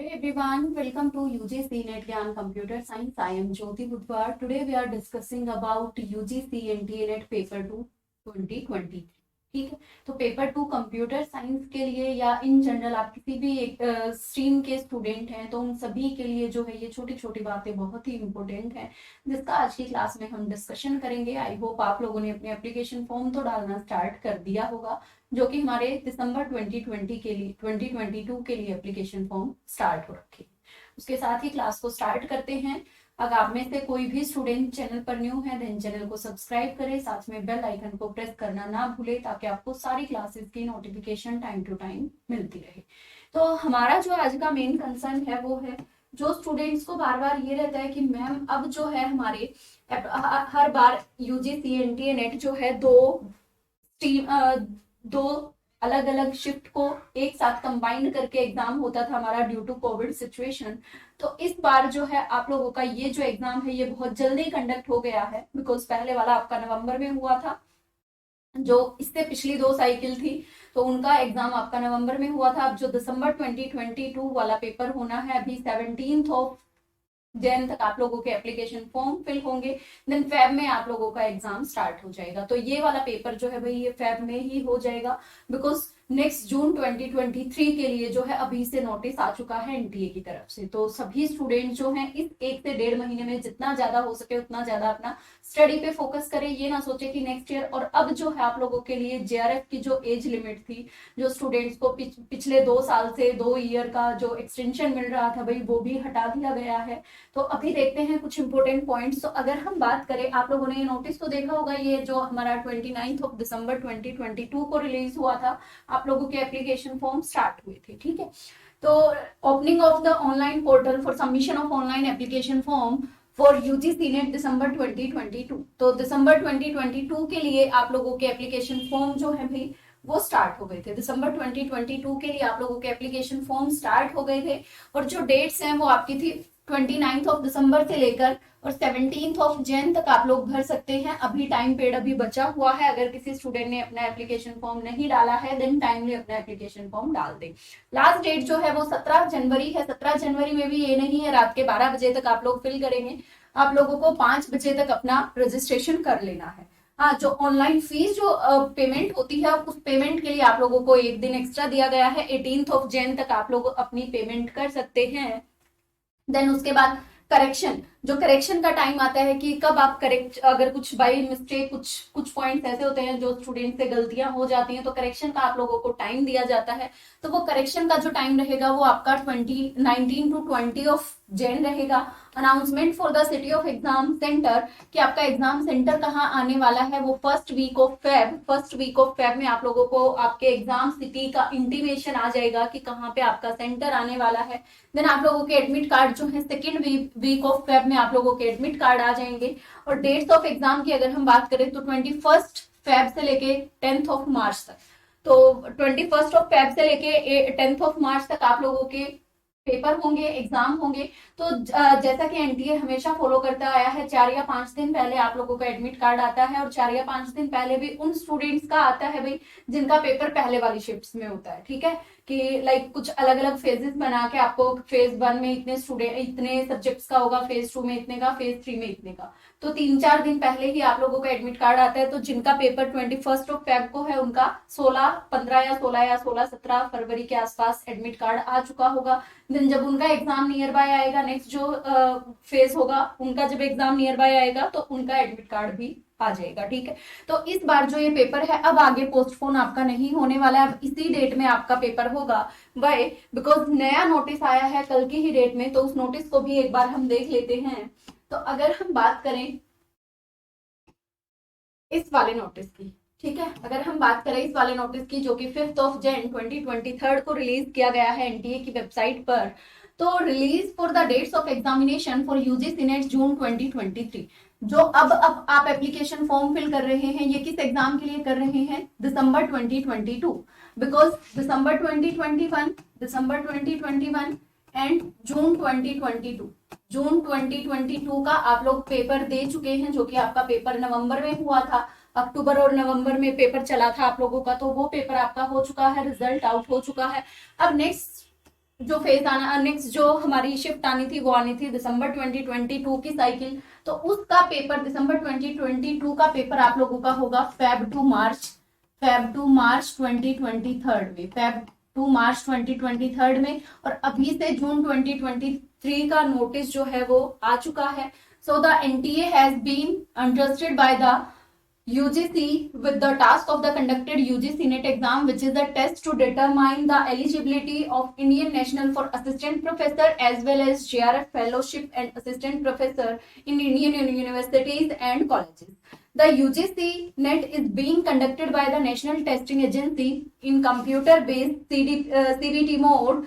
Hey everyone, welcome to UGC Net Gyan Computer Science. I am Jyoti Budhwar. Today we are discussing about UGC NTA Net Paper 2 2020. ठीक है, तो paper 2 computer science के लिए या in general आप किसी भी एक स्ट्रीम के स्टूडेंट हैं तो उन सभी के लिए जो है ये छोटी छोटी बातें बहुत ही इंपॉर्टेंट है, जिसका आज की क्लास में हम डिस्कशन करेंगे। आई होप आप लोगों ने अपने एप्लीकेशन फॉर्म तो डालना स्टार्ट कर दिया होगा, जो कि हमारे दिसंबर 2020 के लिए 2022 के लिए एप्लीकेशन फॉर्म स्टार्ट हो रखे। उसके साथ ही क्लास को स्टार्ट करते हैं। अगर आप में से कोई भी स्टूडेंट चैनल पर न्यू है देन चैनल को सब्सक्राइब करें, साथ में बेल आइकन को प्रेस करना ना भूले ताकि आपको सारी क्लासेस की नोटिफिकेशन टाइम टू टाइम मिलती रहे। तो हमारा जो आज का मेन कंसर्न है वो है, जो स्टूडेंट्स को बार बार ये रहता है कि मैम अब जो है हमारे हर बार यूजीसी एनटीए नेट जो है दो अलग अलग शिफ्ट को एक साथ कंबाइन करके एग्जाम होता था हमारा ड्यू टू कोविड सिचुएशन। तो इस बार जो है आप लोगों का ये जो एग्जाम है ये बहुत जल्दी कंडक्ट हो गया है, बिकॉज पहले वाला आपका नवंबर में हुआ था। जो इससे पिछली 2 साइकिल थी तो उनका एग्जाम आपका नवंबर में हुआ था। अब जो दिसंबर 2022 वाला पेपर होना है, अभी 17 जैन तक आप लोगों के एप्लीकेशन फॉर्म फिल होंगे, देन फेब में आप लोगों का एग्जाम स्टार्ट हो जाएगा। तो ये वाला पेपर जो है भाई ये फेब में ही हो जाएगा, बिकॉज नेक्स्ट जून 2023 के लिए जो है अभी से नोटिस आ चुका है एनटीए की तरफ से। तो सभी स्टूडेंट जो हैं इस 1 से 1.5 महीने में जितना ज्यादा हो सके उतना ज्यादा अपना स्टडी पे फोकस करें। ये ना सोचे कि नेक्स्ट ईयर। और अब जो है आप लोगों के लिए जेआरएफ की जो एज लिमिट थी, जो स्टूडेंट्स को पिछले 2 साल से 2 ईयर का जो एक्सटेंशन मिल रहा था भाई वो भी हटा दिया गया है। तो अभी देखते हैं कुछ इंपोर्टेंट पॉइंट्स। तो अगर हम बात करें, आप लोगों ने ये नोटिस तो देखा होगा, ये जो हमारा 29 दिसंबर 2022 को रिलीज हुआ था, आप लोगों के एप्लीकेशन फॉर्म स्टार्ट हुए थे। ठीक है, तो opening of the online portal for submission of online application form for UGC NET December 2022। तो दिसंबर 2022 के लिए आप लोगों के एप्लीकेशन फॉर्म जो है भाई वो स्टार्ट हो गए थे। दिसंबर 2022 के लिए आप लोगों के एप्लीकेशन फॉर्म स्टार्ट हो गए थे, और जो डेट्स हैं वो आपकी थी 29 दिसंबर से लेकर और 17 जैन तक आप लोग भर सकते हैं। अभी टाइम पीरियड अभी बचा हुआ है, अगर किसी स्टूडेंट ने अपना एप्लीकेशन फॉर्म नहीं डाला है देन टाइमली अपना एप्लीकेशन फॉर्म डाल दे। लास्ट डेट जो है वो 17 जनवरी है। 17 जनवरी में भी ये नहीं है रात के 12 बजे तक आप लोग फिल करेंगे, आप लोगों को 5 बजे तक अपना रजिस्ट्रेशन कर लेना है। हाँ, जो ऑनलाइन फीस जो पेमेंट होती है उस पेमेंट के लिए आप लोगों को 1 दिन एक्स्ट्रा दिया गया है। 18 जैन तक आप लोग अपनी पेमेंट कर सकते हैं। देन उसके बाद करेक्शन, जो करेक्शन का टाइम आता है कि कब आप करेक्ट, अगर कुछ बाई मिस्टेक कुछ पॉइंट्स ऐसे होते हैं जो स्टूडेंट से गलतियां हो जाती हैं तो करेक्शन का आप लोगों को टाइम दिया जाता है। तो वो करेक्शन का जो टाइम रहेगा वो आपका 19 टू 20 जैन रहेगा। Announcement for the city of exam centre, कि आपका एग्जाम सेंटर कहाँ आने वाला है, वो फर्स्ट वीक ऑफ फेब में आप लोगों को आपके एग्जाम सिटी का इंटीमेशन आ जाएगा कि कहाँ पे आपका सेंटर आने वाला है। देन आप लोगों के एडमिट कार्ड जो है सेकेंड वीक ऑफ फेब में आप लोगों के एडमिट कार्ड आ जाएंगे। और डेट्स ऑफ एग्जाम की अगर हम बात करें तो 21 फेब से लेके 10 मार्च तक। तो 21 फेब से लेके 10 मार्च तक आप लोगों के पेपर होंगे, एग्जाम होंगे। तो जैसा कि एनटीए हमेशा फॉलो करता आया है, 4 या 5 दिन पहले आप लोगों का एडमिट कार्ड आता है, और 4 या 5 दिन पहले भी उन स्टूडेंट्स का आता है भाई जिनका पेपर पहले वाली शिफ्ट्स में होता है। ठीक है, कि लाइक कुछ अलग अलग फेजेस बना के आपको फेज 1 में इतने सब्जेक्ट्स का होगा, फेज 2 में इतने का, फेज 3 में इतने का। तो 3-4 दिन पहले ही आप लोगों का एडमिट कार्ड आता है। तो जिनका पेपर 21 फेब को है उनका 16 फरवरी के आसपास एडमिट कार्ड आ चुका होगा। देन जब उनका एग्जाम नियर बाय आएगा, नेक्स्ट जो फेज होगा उनका जब एग्जाम नियर बाय आएगा तो उनका एडमिट कार्ड भी आ जाएगा। ठीक है, तो इस बार जो ये पेपर है अब आगे पोस्टपोन आपका नहीं होने वाला है, अब इसी डेट में आपका पेपर होगा। वाई? बिकॉज नया नोटिस आया है कल की ही डेट में, तो उस नोटिस को भी एक बार हम देख लेते हैं। तो अगर हम बात करें इस वाले नोटिस की, ठीक है, अगर हम बात करें इस वाले नोटिस की जो कि 5 जैन 2023 को रिलीज किया गया है एनटीए की वेबसाइट पर, तो release for the dates of examination for UGC NET June 2023। जो अब आप एप्लीकेशन फॉर्म फिल कर रहे हैं ये किस एग्जाम के लिए कर रहे हैं? दिसंबर 2022, बिकॉज दिसंबर 2021 एंड जून 2022 का आप लोग पेपर दे चुके हैं, जो कि आपका पेपर नवंबर में हुआ था। अक्टूबर और नवंबर में पेपर चला था आप लोगों का, तो वो पेपर आपका हो चुका है, रिजल्ट आउट हो चुका है। अब नेक्स्ट जो फेज आना, नेक्स्ट जो हमारी शिफ्ट आनी थी वो आनी थी दिसंबर 2022 की साइकिल। तो उसका पेपर दिसंबर 2022 का पेपर आप लोगों का होगा फेब टू मार्च 2023 में, फेब टू मार्च 2023 में। और अभी से जून 2023 का नोटिस जो है वो आ चुका है। So the NTA has been interested by the UGC with the task of the conducted UGC NET exam, which is a test to determine the eligibility of Indian national for assistant professor as well as JRF fellowship and assistant professor in Indian universities and colleges. The UGC NET is being conducted by the National Testing Agency in computer-based CBT mode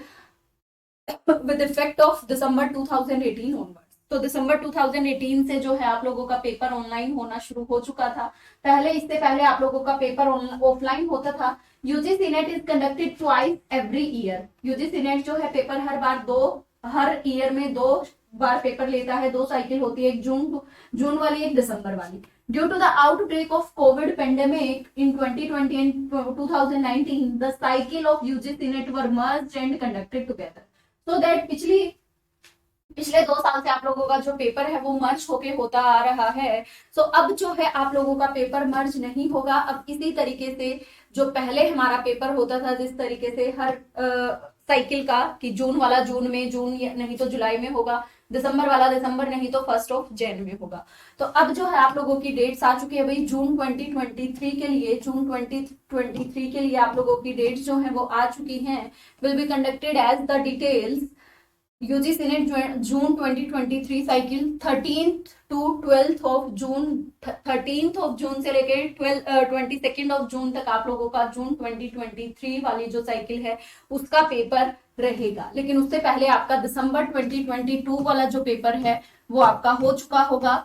with effect of December 2018 onwards. तो दिसंबर 2018 से जो है आप लोगों का paper online होना शुरू हो चुका था। पहले, इससे पहले आप लोगों का पेपर ऑफलाइन होता था। UGC net is conducted twice every year. UGC net जो है पेपर हर ईयर में 2 बार पेपर लेता है, 2 साइकिल होती है, एक जून वाली, एक दिसंबर वाली। Due to the outbreak of Covid pandemic in 2020 and 2019 the cycle of UGC NET were merged and conducted together, so that पिछले 2 साल से आप लोगों का जो पेपर है वो मर्ज होके होता आ रहा है। सो अब जो है आप लोगों का पेपर मर्ज नहीं होगा। अब इसी तरीके से जो पहले हमारा पेपर होता था, जिस तरीके से हर साइकिल का कि जून वाला जून में, जून नहीं तो जुलाई में होगा, दिसंबर वाला दिसंबर नहीं तो 1 जनवरी में होगा। तो अब जो है आप लोगों की डेट्स आ चुकी है भाई। जून 2023 के लिए आप लोगों की डेट्स जो है वो आ चुकी हैं। Will be conducted as the details. UGC NET June 2023 cycle 13th to 12th of June, 13th of June से लेके 22nd ऑफ जून तक आप लोगों का जून 2023 वाली जो साइकिल है उसका पेपर रहेगा। लेकिन उससे पहले आपका दिसंबर 2022 वाला जो पेपर है वो आपका हो चुका होगा।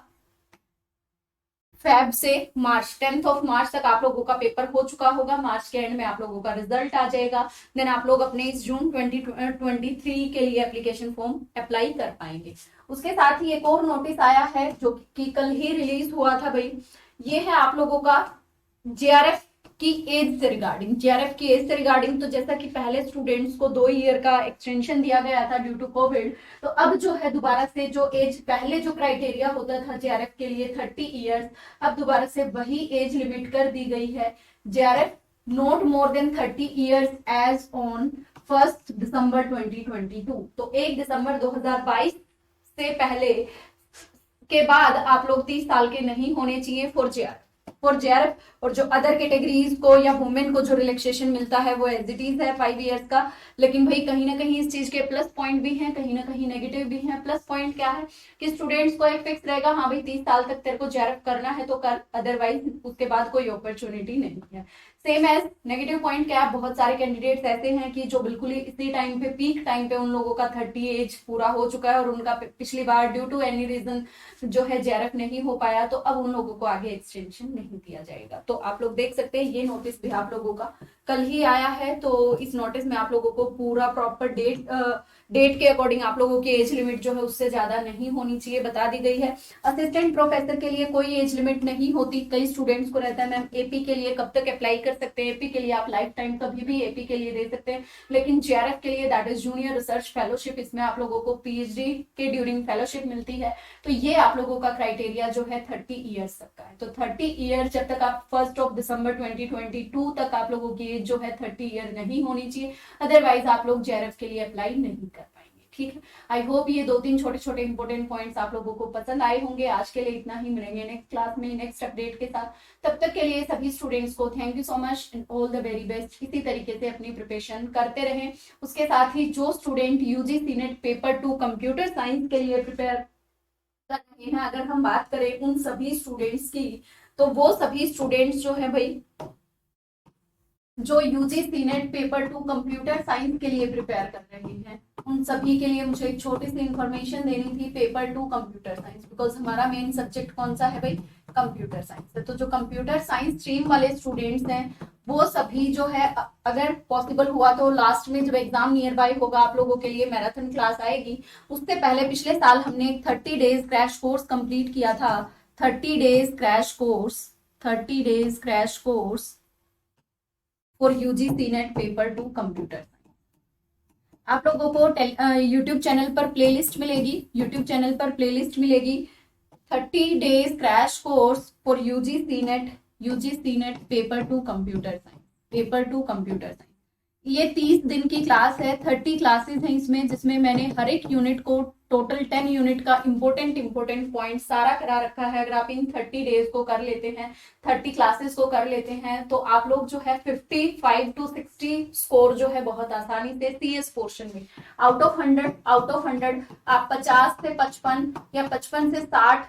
फेब से मार्च, 10th ऑफ मार्च तक आप लोगों का पेपर हो चुका होगा। मार्च के एंड में आप लोगों का रिजल्ट आ जाएगा। देन आप लोग अपने इस जून 2023 के लिए एप्लीकेशन फॉर्म अप्लाई कर पाएंगे। उसके साथ ही एक और नोटिस आया है जो कि कल ही रिलीज हुआ था भाई। ये है आप लोगों का JRF की एज से रिगार्डिंग। तो जैसा कि पहले स्टूडेंट्स को 2 ईयर का एक्सटेंशन दिया गया था ड्यू टू कोविड, तो अब जो है दोबारा से जो एज, पहले जो क्राइटेरिया होता था JRF के लिए 30 ईयर्स, अब दोबारा से वही एज लिमिट कर दी गई है। JRF not more than 30 years age on 1 दिसंबर 2022। तो 1 दिसंबर 2022 से पहले के बाद आप लोग 30 साल के नहीं होने चाहिए फॉर JRF। और जो अदर कैटेगरीज को या वुमेन को जो रिलैक्सेशन मिलता है वो एज इट इज है 5 ईयर्स का। लेकिन भाई कहीं ना कहीं इस चीज के प्लस पॉइंट भी हैं, कहीं ना कहीं नेगेटिव भी हैं। प्लस पॉइंट क्या है कि स्टूडेंट्स को एक फिक्स रहेगा, हाँ भाई 30 साल तक तेरे को JRF करना है तो कर, अदरवाइज उसके बाद कोई अपॉर्चुनिटी नहीं है। सेम एज नेगेटिव पॉइंट क्या है, बहुत सारे कैंडिडेट्स ऐसे हैं कि जो बिल्कुल ही इसी टाइम पे, पीक टाइम पे उन लोगों का 30 एज पूरा हो चुका है और उनका पिछली बार ड्यू टू एनी रीजन जो है JRF नहीं हो पाया, तो अब उन लोगों को आगे एक्सटेंशन नहीं दिया जाएगा। तो आप लोग देख सकते हैं ये नोटिस भी आप लोगों का कल ही आया है। तो इस नोटिस में आप लोगों को पूरा प्रॉपर डेट के अकॉर्डिंग आप लोगों की एज लिमिट जो है उससे ज्यादा नहीं होनी चाहिए बता दी गई है। असिस्टेंट प्रोफेसर के लिए कोई एज लिमिट नहीं होती। कई स्टूडेंट्स को रहता है मैम AP के लिए कब तक अप्लाई कर सकते हैं, AP के लिए आप लाइफ टाइम कभी भी AP के लिए दे सकते हैं। लेकिन JRF के लिए that is junior research fellowship, इसमें आप लोगों को PhD के ड्यूरिंग फेलोशिप मिलती है। तो ये आप लोगों का क्राइटेरिया जो है 30 ईयर्स तक का है। तो 30 ईयर जब तक आप 1 दिसंबर 2022 तक आप लोगों की एज जो है 30 ईयर नहीं होनी चाहिए, अदरवाइज आप लोग JRF के लिए अप्लाई नहीं कर पाएंगे। ठीक है, आई होप ये 2-3 छोटे-छोटे इंपॉर्टेंट पॉइंट्स आप लोगों को पसंद आए होंगे। आज के लिए इतना ही, मिलेंगे नेक्स्ट क्लास में नेक्स्ट अपडेट के साथ। तब तक के लिए सभी स्टूडेंट्स को thank you so much and all the very best. इसी तरीके से अपनी प्रिपरेशन करते रहें। उसके साथ ही जो student UGC NET paper 2 computer science के लिए प्रिपेयर कर रहे हैं, अगर हम बात करें उन सभी स्टूडेंट्स की, तो वो सभी स्टूडेंट्स जो है भाई जो UGC NET paper 2 computer science के लिए प्रिपेयर कर रहे हैं, उन सभी के लिए मुझे एक छोटी सी इंफॉर्मेशन देनी थी पेपर 2 कंप्यूटर साइंस, बिकॉज हमारा मेन सब्जेक्ट कौन सा है भाई, कंप्यूटर साइंस है। तो जो कंप्यूटर साइंस स्ट्रीम वाले स्टूडेंट्स हैं वो सभी जो है, अगर पॉसिबल हुआ तो लास्ट में जब एग्जाम नियर बाय होगा आप लोगों के लिए मैराथन क्लास आएगी। उससे पहले पिछले साल हमने एक 30 डेज क्रैश कोर्स कंप्लीट किया था। 30 days crash course for UGC NET paper 2 computer. आप लोगों को यूट्यूब चैनल पर प्लेलिस्ट मिलेगी, यूट्यूब चैनल पर प्लेलिस्ट मिलेगी 30 days crash course for UG NET, UG NET paper two computer science, paper two computer science. ये 30 दिन की क्लास है, 30 क्लासेस हैं इसमें, जिसमें मैंने हर एक यूनिट को टोटल 10 यूनिट का इंपॉर्टेंट पॉइंट सारा करा रखा है। अगर आप इन 30 डेज को कर लेते हैं, 30 क्लासेस को कर लेते हैं, तो आप लोग जो है 55 to 60 स्कोर जो है बहुत आसानी से सीएस पोर्शन में आउट ऑफ 100 आप 50 से 55 या 55 से 60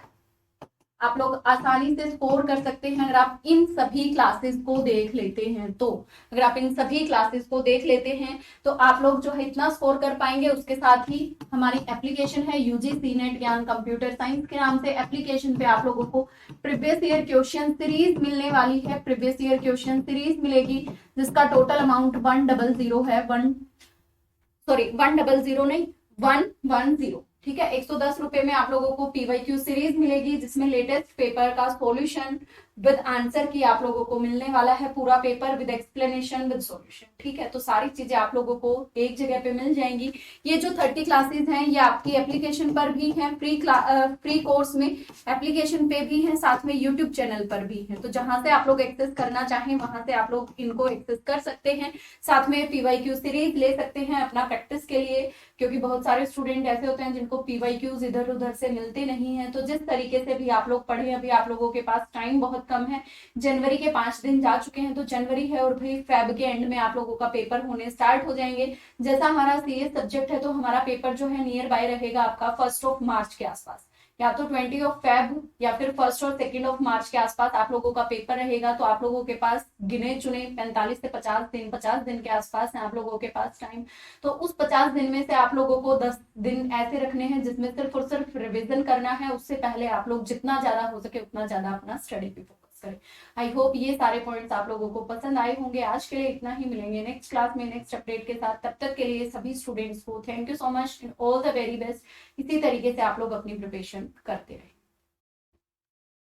आप लोग आसानी से स्कोर कर सकते हैं अगर आप इन सभी क्लासेस को देख लेते हैं। तो अगर आप इन सभी क्लासेस को देख लेते हैं तो आप लोग जो है इतना स्कोर कर पाएंगे। उसके साथ ही हमारी एप्लीकेशन है यूजीसी नेट ज्ञान कंप्यूटर साइंस के नाम से। एप्लीकेशन पे आप लोगों को प्रीवियस ईयर क्वेश्चन सीरीज मिलने वाली है, प्रीवियस ईयर क्वेश्चन सीरीज मिलेगी जिसका टोटल अमाउंट 100 है, 100 नहीं 110, ठीक है। 110 रुपए में आप लोगों को पीवाईक्यू सीरीज मिलेगी जिसमें लेटेस्ट पेपर का सॉल्यूशन विद आंसर की आप लोगों को मिलने वाला है, पूरा paper with explanation with solution, ठीक है। तो सारी चीजें आप लोगों को एक जगह पे मिल जाएंगी। ये जो 30 क्लासेस हैं ये आपकी एप्लीकेशन पर भी हैं, फ्री कोर्स में एप्लीकेशन पे भी हैं, साथ में यूट्यूब चैनल पर भी है। तो जहां से आप लोग एक्सेस करना चाहें वहां से आप लोग इनको एक्सेस कर सकते हैं। साथ में पीवाईक्यू सीरीज ले सकते हैं अपना प्रैक्टिस के लिए, क्योंकि बहुत सारे स्टूडेंट ऐसे होते हैं जिनको पीवाईक्यूज इधर उधर से मिलते नहीं है। तो जिस तरीके से भी आप लोग पढ़े, अभी आप लोगों के पास टाइम बहुत कम है, जनवरी के 5 दिन जा चुके हैं, तो जनवरी है और भाई फेब के एंड में आप लोगों का पेपर होने स्टार्ट हो जाएंगे। जैसा हमारा सीएस सब्जेक्ट है तो हमारा पेपर जो है नियर बाय रहेगा आपका 1 मार्च के आसपास, या तो 20 फेब या फिर 1 और 2 मार्च के आसपास आप लोगों का पेपर रहेगा। तो आप लोगों के पास गिने चुने 45 से 50 दिन के आसपास है आप लोगों के पास टाइम। तो उस 50 दिन में से आप लोगों को 10 दिन ऐसे रखने हैं जिसमें सिर्फ और सिर्फ रिविजन करना है। उससे पहले आप लोग जितना ज्यादा हो सके उतना ज्यादा अपना स्टडी पे फोकस करें। आई होप ये सारे पॉइंट्स आप लोगों को पसंद आए होंगे। आज के लिए इतना ही, मिलेंगे नेक्स्ट क्लास में नेक्स्ट अपडेट के साथ। तब तक के लिए सभी स्टूडेंट्स को thank you so much and all the very best. इसी तरीके से आप लोग अपनी प्रिपरेशन करते रहें।